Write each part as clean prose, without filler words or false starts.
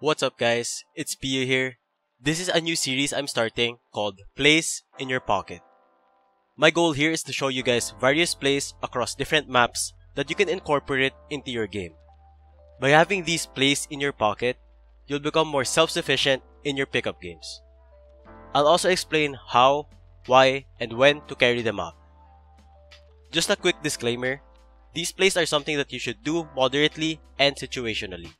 What's up guys, it's Pio here. This is a new series I'm starting called Plays in Your Pocket. My goal here is to show you guys various plays across different maps that you can incorporate into your game. By having these plays in your pocket, you'll become more self-sufficient in your pickup games. I'll also explain how, why, and when to carry them out. Just a quick disclaimer, these plays are something that you should do moderately and situationally.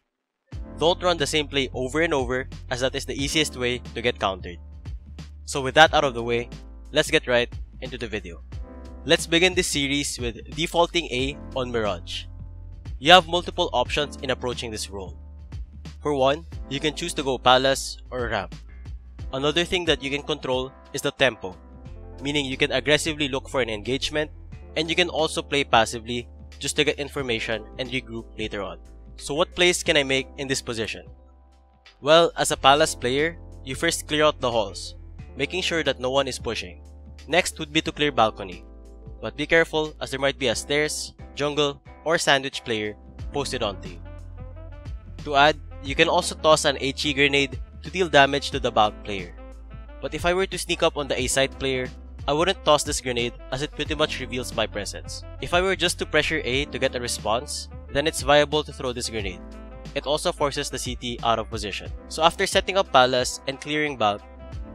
Don't run the same play over and over, as that is the easiest way to get countered. So with that out of the way, let's get right into the video. Let's begin this series with defaulting A on Mirage. You have multiple options in approaching this role. For one, you can choose to go Palace or Ramp. Another thing that you can control is the tempo, meaning you can aggressively look for an engagement, and you can also play passively just to get information and regroup later on. So what plays can I make in this position? Well, as a Palace player, you first clear out the halls, making sure that no one is pushing. Next would be to clear balcony, but be careful as there might be a stairs, jungle, or sandwich player posted onto you. To add, you can also toss an HE grenade to deal damage to the bulk player. But if I were to sneak up on the A side player, I wouldn't toss this grenade as it pretty much reveals my presence. If I were just to pressure A to get a response, then it's viable to throw this grenade. It also forces the CT out of position. So after setting up Palace and clearing bulk,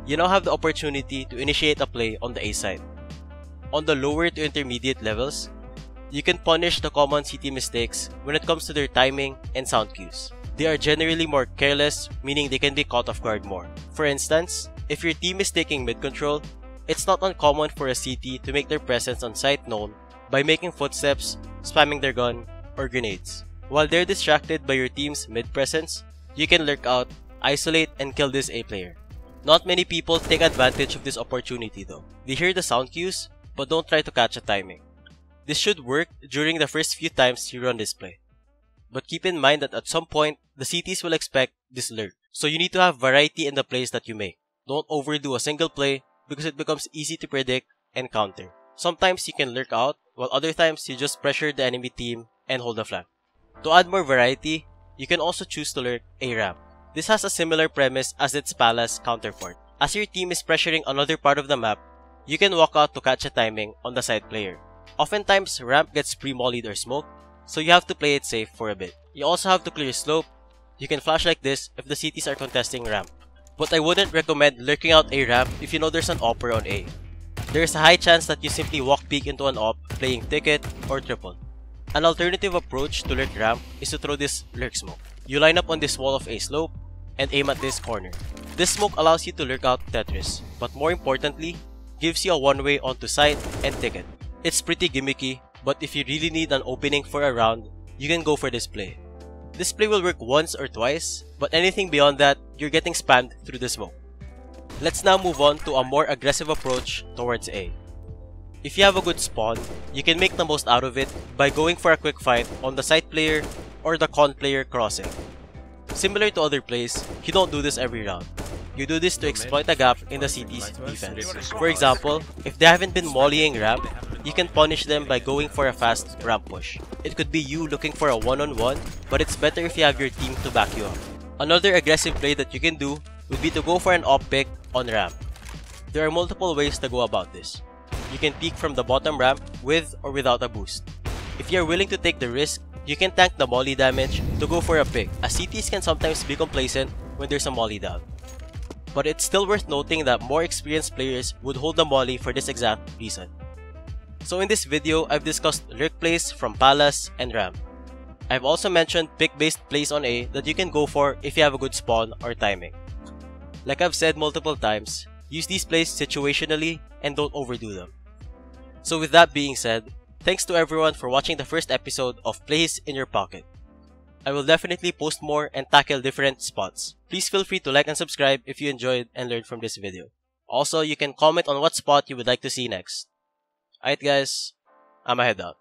you now have the opportunity to initiate a play on the A side. On the lower to intermediate levels, you can punish the common CT mistakes when it comes to their timing and sound cues. They are generally more careless, meaning they can be caught off guard more. For instance, if your team is taking mid control, it's not uncommon for a CT to make their presence on site known by making footsteps, spamming their gun, or grenades. While they're distracted by your team's mid-presence, you can lurk out, isolate, and kill this A player. Not many people take advantage of this opportunity though. They hear the sound cues, but don't try to catch a timing. This should work during the first few times you run this play. But keep in mind that at some point, the CTs will expect this lurk. So you need to have variety in the plays that you make. Don't overdo a single play because it becomes easy to predict and counter. Sometimes you can lurk out, while other times you just pressure the enemy team and hold the flank. To add more variety, you can also choose to lurk A ramp. This has a similar premise as its Palace counterpart. As your team is pressuring another part of the map, you can walk out to catch a timing on the side player. Oftentimes, ramp gets pre-mollied or smoked, so you have to play it safe for a bit. You also have to clear slope. You can flash like this if the CTs are contesting ramp. But I wouldn't recommend lurking out A ramp if you know there's an opper on A. There's a high chance that you simply walk peek into an op playing ticket or triple. An alternative approach to lurk ramp is to throw this lurk smoke. You line up on this wall of A slope and aim at this corner. This smoke allows you to lurk out Tetris, but more importantly, gives you a one-way onto site and ticket. It's pretty gimmicky, but if you really need an opening for a round, you can go for this play. This play will work once or twice, but anything beyond that, you're getting spammed through the smoke. Let's now move on to a more aggressive approach towards A. If you have a good spawn, you can make the most out of it by going for a quick fight on the side player or the con player crossing. Similar to other plays, you don't do this every round. You do this to exploit a gap in the CT's defense. For example, if they haven't been mollying ramp, you can punish them by going for a fast ramp push. It could be you looking for a one-on-one, but it's better if you have your team to back you up. Another aggressive play that you can do would be to go for an op pick on ramp. There are multiple ways to go about this. You can peek from the bottom ramp with or without a boost. If you are willing to take the risk, you can tank the molly damage to go for a pick, as CTs can sometimes be complacent when there's a molly down. But it's still worth noting that more experienced players would hold the molly for this exact reason. So in this video, I've discussed lurk plays from Palace and ramp. I've also mentioned pick-based plays on A that you can go for if you have a good spawn or timing. Like I've said multiple times, use these plays situationally and don't overdo them. So with that being said, thanks to everyone for watching the first episode of Plays in Your Pocket. I will definitely post more and tackle different spots. Please feel free to like and subscribe if you enjoyed and learned from this video. Also, you can comment on what spot you would like to see next. Alright guys, I'ma head out.